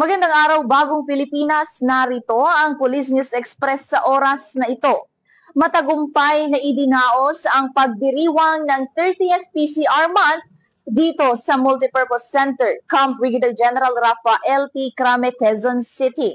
Magandang araw, Bagong Pilipinas. Narito ang Police News Express sa oras na ito. Matagumpay na idinaos ang pagdiriwang ng 30th PCR month dito sa Multipurpose Center, Camp Brigadier General Rafael T. Crame, Quezon City.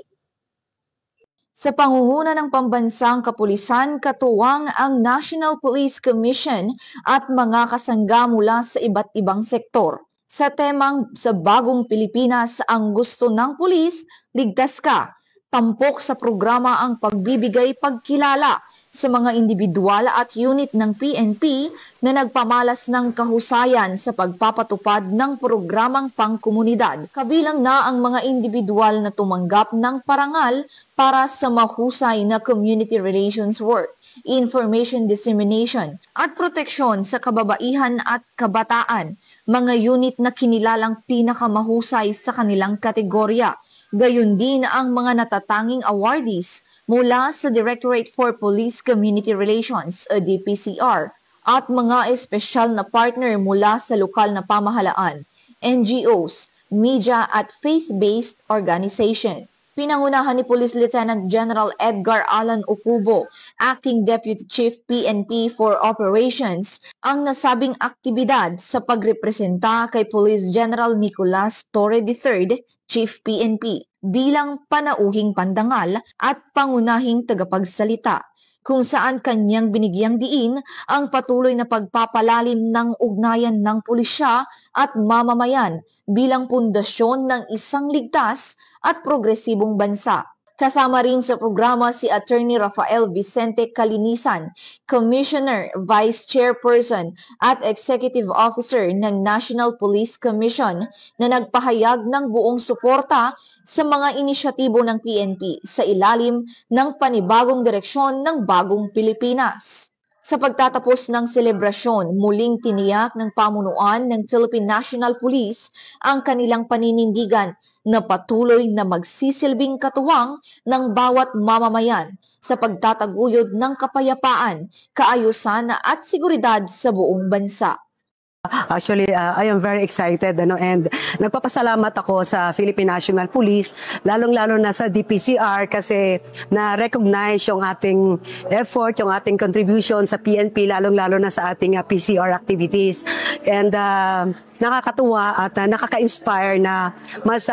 Sa pangunguna ng pambansang kapulisan, katuwang ang National Police Commission at mga kasangga mula sa iba't ibang sektor. Sa temang sa Bagong Pilipinas, ang gusto ng pulis, ligtas ka. Tampok sa programa ang pagbibigay pagkilala sa mga individual at unit ng PNP na nagpamalas ng kahusayan sa pagpapatupad ng programang pangkomunidad. Kabilang na ang mga individual na tumanggap ng parangal para sa mahusay na community relations work, information dissemination at proteksyon sa kababaihan at kabataan, mga unit na kinilalang pinakamahusay sa kanilang kategorya. Gayon din ang mga natatanging awardees mula sa Directorate for Police Community Relations o DPCR at mga espesyal na partner mula sa lokal na pamahalaan, NGOs, media at faith-based organization. Pinangunahan ni Police Lieutenant General Edgar Alan Ocubo, Acting Deputy Chief PNP for Operations, ang nasabing aktibidad sa pagrepresenta kay Police General Nicolas Torre III, Chief PNP, bilang panauhing pandangal at pangunahing tagapagsalita, kung saan kanyang binigyang diin ang patuloy na pagpapalalim ng ugnayan ng pulisya at mamamayan bilang pundasyon ng isang ligtas at progresibong bansa. Kasama rin sa programa si Attorney Rafael Vicente Calinisan, Commissioner, Vice Chairperson at Executive Officer ng National Police Commission na nagpahayag ng buong suporta sa mga inisyatibo ng PNP sa ilalim ng panibagong direksyon ng Bagong Pilipinas. Sa pagtatapos ng selebrasyon, muling tiniyak ng pamunuan ng Philippine National Police ang kanilang paninindigan na patuloy na magsisilbing katuwang ng bawat mamamayan sa pagtataguyod ng kapayapaan, kaayusan at seguridad sa buong bansa. Actually, I am very excited and nagpapasalamat ako sa Philippine National Police, lalong-lalo na sa DPCR kasi na-recognize yung ating effort, yung ating contribution sa PNP, lalong-lalo na sa ating PCR activities. And nakakatuwa at nakaka-inspire na mas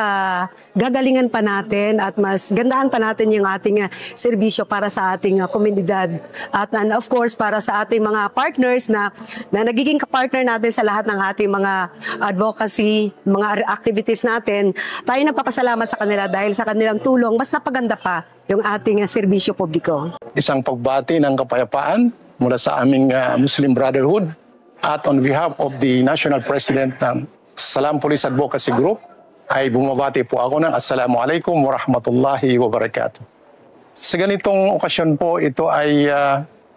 gagalingan pa natin at mas gandahan pa natin yung ating serbisyo para sa ating komunidad. At of course, para sa ating mga partners na nagiging kapartner natin sa lahat ng ating mga advocacy, mga activities natin, tayo nagpapasalamat sa kanila dahil sa kanilang tulong, mas napaganda pa yung ating serbisyo publiko. Isang pagbati ng kapayapaan mula sa aming Muslim Brotherhood. At on behalf of the National President ng Salam Police Advocacy Group, ay bumabati po ako ng Assalamualaikum warahmatullahi wabarakatuh. Sa ganitong okasyon po, ito ay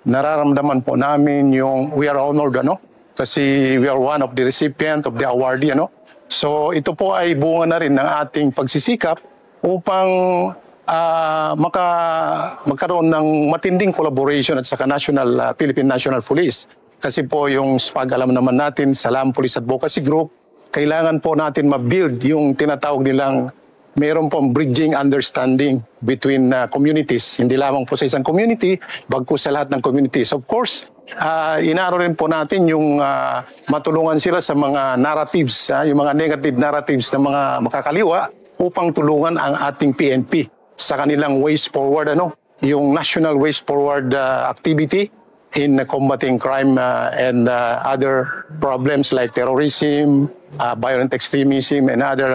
nararamdaman po namin yung we are honored, kasi we are one of the recipient of the awardee, So ito po ay bunga na rin ng ating pagsisikap upang magkaroon ng matinding collaboration at saka Philippine National Police. Kasi po yung SPAG, alam naman natin, Salam Police Advocacy Group, kailangan po natin ma-build yung tinatawag nilang mayroon pong bridging understanding between communities. Hindi lamang po sa isang community, bagkus sa lahat ng communities. Of course, inaaro rin po natin yung matulungan sila sa mga narratives, yung mga negative narratives ng mga makakaliwa upang tulungan ang ating PNP sa kanilang ways forward, yung National Ways Forward activity in combating crime and other problems like terrorism, violent extremism, and other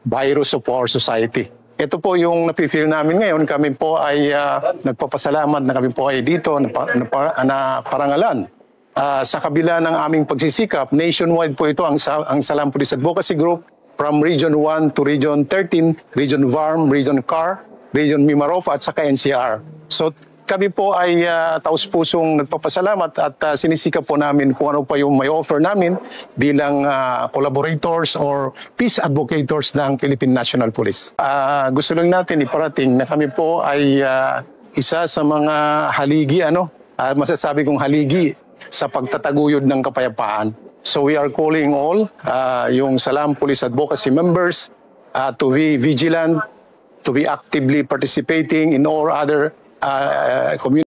virus of our society. Ito po yung napifeel namin ngayon. Kami po ay nagpapasalamat na kami po ay dito na parangalan. Sa kabila ng aming pagsisikap, nationwide po ito ang Salam Police Advocacy Group from Region 1 to Region 13, Region VARM, Region CAR, Region Mimaropa at saka NCR. So kami po ay taus-pusong nagpapasalamat at sinisikap po namin kung ano pa yung may offer namin bilang collaborators or peace advocators ng Philippine National Police. Gusto lang natin iparating na kami po ay isa sa mga haligi, masasabi kong haligi sa pagtataguyod ng kapayapaan. So we are calling all yung Salam Police Advocacy members to be vigilant, to be actively participating in all other community